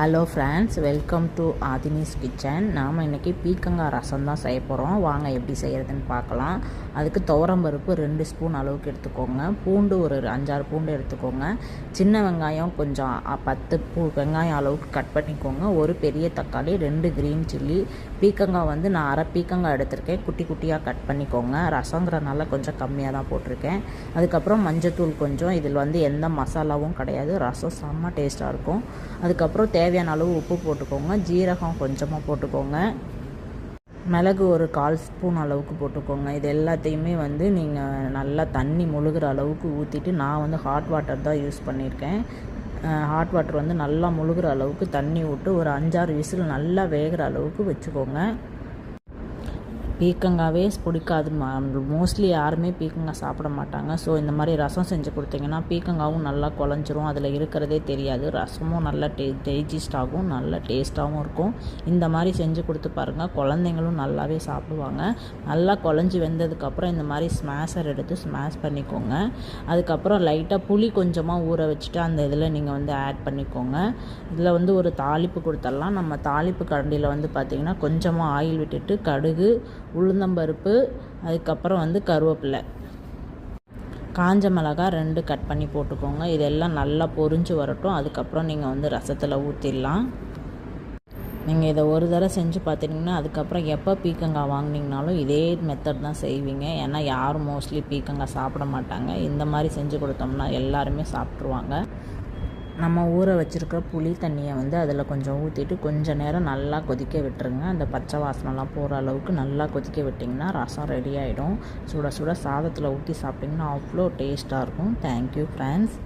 Hello friends, welcome to Aadhini's kitchen. நாம் இன்றைக்கி பீக்கங்காய் ரசம் தான் செய்ய போகிறோம். வாங்க எப்படி செய்கிறதுன்னு பார்க்கலாம். அதுக்கு துவரம்பருப்பு 2 ஸ்பூன் அளவுக்கு எடுத்துக்கோங்க. பூண்டு ஒரு 5-6 பூண்டு எடுத்துக்கோங்க. சின்ன வெங்காயம் கொஞ்சம் 10 வெங்காயம் அளவுக்கு கட் பண்ணிக்கோங்க. ஒரு பெரிய தக்காளி, 2 க்ரீன் சில்லி. பீக்கங்காய் வந்து நான் அரை பீக்கங்காய் எடுத்திருக்கேன். குட்டி குட்டியாக கட் பண்ணிக்கோங்க. ரசங்கிறனால கொஞ்சம் கம்மியாக தான் போட்டிருக்கேன். அதுக்கப்புறம் மஞ்சத்தூள் கொஞ்சம். இதில் வந்து எந்த மசாலாவும் கிடையாது. ரசம் செம்ம டேஸ்ட்டாக இருக்கும். அதுக்கப்புறம் தேவையான அளவு உப்பு போட்டுக்கோங்க. ஜீரகம் கொஞ்சமாக போட்டுக்கோங்க. மிளகு ஒரு 1/4 ஸ்பூன் அளவுக்கு போட்டுக்கோங்க. இது எல்லாத்தையுமே வந்து நீங்கள் நல்லா தண்ணி முழுகிற அளவுக்கு ஊற்றிட்டு, நான் வந்து ஹாட் வாட்டர் தான் யூஸ் பண்ணியிருக்கேன். ஹாட் வாட்டர் வந்து நல்லா முழுகிற அளவுக்கு தண்ணி விட்டு ஒரு 5-6 விசில் நல்லா வேகிற அளவுக்கு வச்சுக்கோங்க. பீக்கங்காவே பிடிக்காது. மோஸ்ட்லி யாருமே பீக்கங்காய் சாப்பிட மாட்டாங்க. ஸோ இந்த மாதிரி ரசம் செஞ்சு கொடுத்தீங்கன்னா பீக்கங்காவும் நல்லா குழஞ்சிரும். அதில் இருக்கிறதே தெரியாது. ரசமும் நல்லா டைஜஸ்ட் ஆகும், நல்லா டேஸ்ட்டாகவும் இருக்கும். இந்த மாதிரி செஞ்சு கொடுத்து பாருங்கள். குழந்தைங்களும் நல்லாவே சாப்பிடுவாங்க. நல்லா குழஞ்சி வெந்ததுக்கப்புறம் இந்த மாதிரி ஸ்மாஷர் எடுத்து ஸ்மாஷ் பண்ணிக்கோங்க. அதுக்கப்புறம் லைட்டாக புளி கொஞ்சமாக ஊற வச்சுட்டு அந்த இதில் நீங்கள் வந்து ஆட் பண்ணிக்கோங்க. இதில் வந்து ஒரு தாளிப்பு கொடுத்துடலாம். நம்ம தாளிப்பு கரண்டியில் வந்து பார்த்திங்கன்னா கொஞ்சமாக ஆயில் விட்டுட்டு கடுகு, உளுந்தம்பருப்பு, அதுக்கப்புறம் வந்து கருவேப்பிலை, காஞ்ச மிளகாய் 2 கட் பண்ணி போட்டுக்கோங்க. இதெல்லாம் நல்லா பொரிஞ்சு வரட்டும். அதுக்கப்புறம் நீங்கள் வந்து ரசத்தில் ஊற்றிடலாம். நீங்கள் இதை ஒரு தடவை செஞ்சு பார்த்துட்டிங்கன்னா அதுக்கப்புறம் எப்போ பீக்கங்காய் வாங்கினீங்கனாலும் இதே மெத்தட் தான் செய்வீங்க. ஏன்னா யாரும் மோஸ்ட்லி பீக்கங்காய் சாப்பிட மாட்டாங்க. இந்த மாதிரி செஞ்சு கொடுத்தோம்னா எல்லாருமே சாப்பிட்ருவாங்க. நம்ம ஊற வச்சுருக்கிற புளி தண்ணியை வந்து அதில் கொஞ்சம் ஊற்றிட்டு கொஞ்சம் நேரம் நல்லா கொதிக்க விட்டுருங்க. அந்த பச்சை வாசனைலாம் போகிற அளவுக்கு நல்லா கொதிக்க விட்டிங்கன்னா ரசம் ரெடி ஆகிடும். சுட சுட சாதத்தில் ஊற்றி சாப்பிட்டிங்கன்னா அவ்வளோ டேஸ்ட்டாக இருக்கும். Thank you friends.